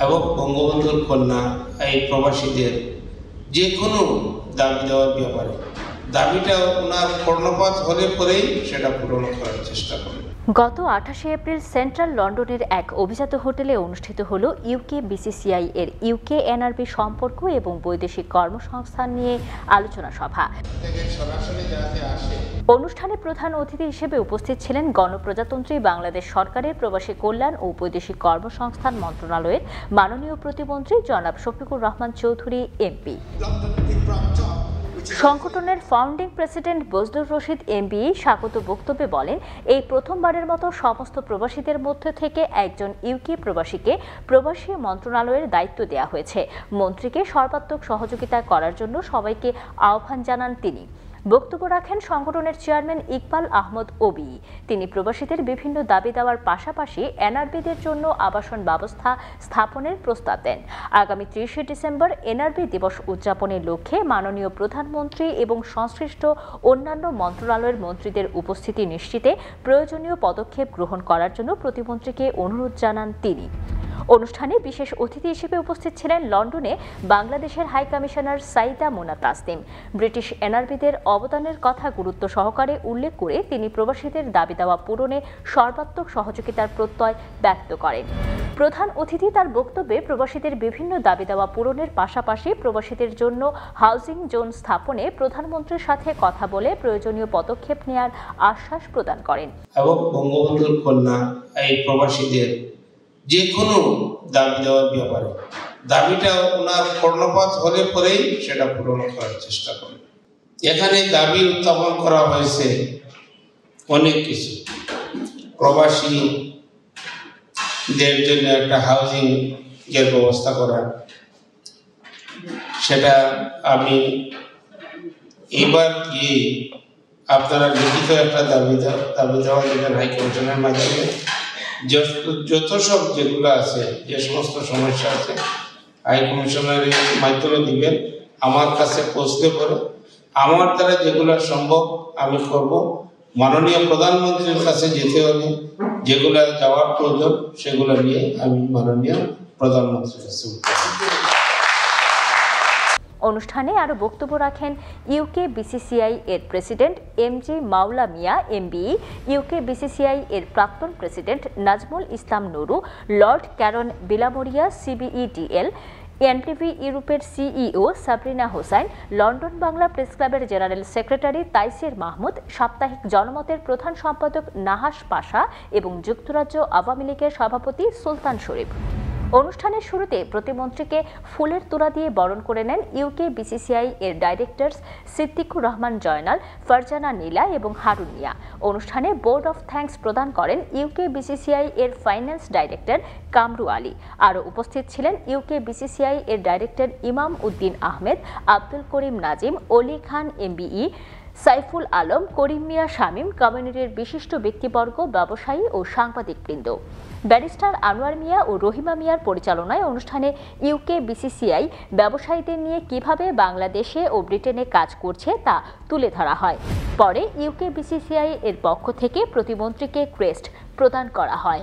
এবং বঙ্গবন্ধুর কন্যা এই প্রবাসীদের যে কোনো দাবি দেওয়ার ব্যাপারে দাবিটা ওনার কর্ণপাত হলে পরেই সেটা পূরণ করার চেষ্টা করেন। গত 28 এপ্রিল সেন্ট্রাল লন্ডনের এক অভিজাত হোটেলে অনুষ্ঠিত হল ইউকে বিসিসিআই এর ইউকে এনআরবি সম্পর্ক এবং বৈদেশিক কর্মসংস্থান নিয়ে আলোচনা সভা। অনুষ্ঠানে প্রধান অতিথি হিসেবে উপস্থিত ছিলেন গণপ্রজাতন্ত্রী বাংলাদেশ সরকারের প্রবাসী কল্যাণ ও বৈদেশিক কর্মসংস্থান মন্ত্রণালয়ের মাননীয় প্রতিমন্ত্রী জনাব শফিকুর রহমান চৌধুরী এমপি। সংগঠনের founding president Bazlur Rashid MB স্বাগত বক্তব্যে বলেন, এই প্রথমবারের মতো সমস্ত প্রবাসীদের মধ্যে থেকে একজন ইউকে প্রবাসীকে প্রবাসী মন্ত্রণালয়ের দায়িত্ব দেওয়া হয়েছে। মন্ত্রীকে সর্বাত্মক সহযোগিতা করার জন্য সবাইকে আহ্বান জানান তিনি। বক্তব্য রাখেন সংগঠনের চেয়ারম্যান ইকবাল আহমদ ওবি। তিনি প্রবাসীদের বিভিন্ন দাবি দেওয়ার পাশাপাশি এনআরবিদের জন্য আবাসন ব্যবস্থা স্থাপনের প্রস্তাব দেন। আগামী 30 ডিসেম্বর এনআরবি দিবস উদযাপনের লক্ষ্যে মাননীয় প্রধানমন্ত্রী এবং সংশ্লিষ্ট অন্যান্য মন্ত্রণালয়ের মন্ত্রীদের উপস্থিতি নিশ্চিতে প্রয়োজনীয় পদক্ষেপ গ্রহণ করার জন্য প্রতিমন্ত্রীকে অনুরোধ জানান তিনি। অনুষ্ঠানে বিশেষ অতিথি হিসেবে উপস্থিত ছিলেন লন্ডনে বাংলাদেশের high commissioner Saida Muna Tasneem. British এনআরবিদের অবদানের কথা গুরুত্ব সহকারে উল্লেখ করে তিনি প্রবাসীদের দাবি দেওয়া পূরণে সর্বাত্মক সহযোগিতার প্রত্যয় ব্যক্ত করেন। প্রধান অতিথি তার বক্তব্যে প্রবাসীদের বিভিন্ন দাবি দেওয়া পূরণের পাশাপাশি প্রবাসীদের জন্য হাউজিং জোন স্থাপনে প্রধানমন্ত্রীর সাথে কথা বলে প্রয়োজনীয় পদক্ষেপ নেওয়ার আশ্বাস প্রদান করেন। এবং বঙ্গবন্ধুর কন্যা এই প্রবাসীদের যে কোনো দাবি দেওয়ার ব্যাপারে দাবিটা ওনার কর্ণপাত হলে পরেই সেটা পূরণ করার চেষ্টা করেন। এখানে দাবি উত্থাপন করা হয়েছে অনেক কিছু। প্রবাসীদের জন্য একটা হাউজিং এর ব্যবস্থা করা, সেটা আমি এবার গিয়ে আপনারা লিখিত একটা দাবি দেওয়া দেবেন হাই কমিশনের মাধ্যমে। যত সব যেগুলো আছে, যে সমস্ত সমস্যা আছে হাই কমিশনের মাধ্যমে দিবেন, আমার কাছে পৌঁছতে পারে। আমার দ্বারা যেগুলো সম্ভব আমি করব। মাননীয় প্রধানমন্ত্রীর কাছে যেতে হবে, যেগুলো যাওয়ার প্রয়োজন সেগুলো নিয়ে আমি মাননীয় প্রধানমন্ত্রীর কাছে অনুষ্ঠানে আরো বক্তব্য রাখেন ইউকে বিসিসিআই এর প্রেসিডেন্ট এমজি মাওলা মিয়া এমবি, ইউকে বিসিসিআই এর প্রাক্তন president Nazmul Islam Nuru, Lord Charon বিলামরিয়া সিবিইডিএল, NTV ইউরোপের CEO Sabrina Hossain, London Bangla press ক্লাবের জেনারেল সেক্রেটারি তাইসির মাহমুদ, সাপ্তাহিক জনমতের প্রধান সম্পাদক নাহাস পাশা এবং যুক্তরাজ্য আওয়ামী লীগের সভাপতি সুলতান শরীফ। অনুষ্ঠানের শুরুতে প্রতিমন্ত্রীকে ফুলের তোড়া দিয়ে বরণ করে নেন ইউকে বিসিসিআই এর ডাইরেক্টরস সিদ্দিকুর রহমান জয়নাল, ফারজানা নীলা এবং হারুন মিয়া। অনুষ্ঠানে বোর্ড অফ থ্যাঙ্কস প্রদান করেন ইউকে বিসিসিআই এর ফাইন্যান্স ডাইরেক্টর কামরু আলী। আরও উপস্থিত ছিলেন ইউকে বিসিসিআই এর ডাইরেক্টর ইমাম উদ্দিন আহমেদ, আব্দুল করিম নাজিম, অলি খান এমবিই, সাইফুল আলম, করিম মিয়া শামীম, কমিউনিটির বিশিষ্ট ব্যক্তিবর্গ, ব্যবসায়ী ও সাংবাদিকবৃন্দ। ব্যারিস্টার আনোয়ার মিয়া ও রহিমা মিয়ার পরিচালনায় অনুষ্ঠানে ইউকে বিসিসিআই ব্যবসায়ীদের নিয়ে কিভাবে বাংলাদেশে ও ব্রিটেনে কাজ করছে তা তুলে ধরা হয়। পরে ইউকে বিসিসিআই এর পক্ষ থেকে প্রতিমন্ত্রীকে ক্রেস্ট প্রদান করা হয়।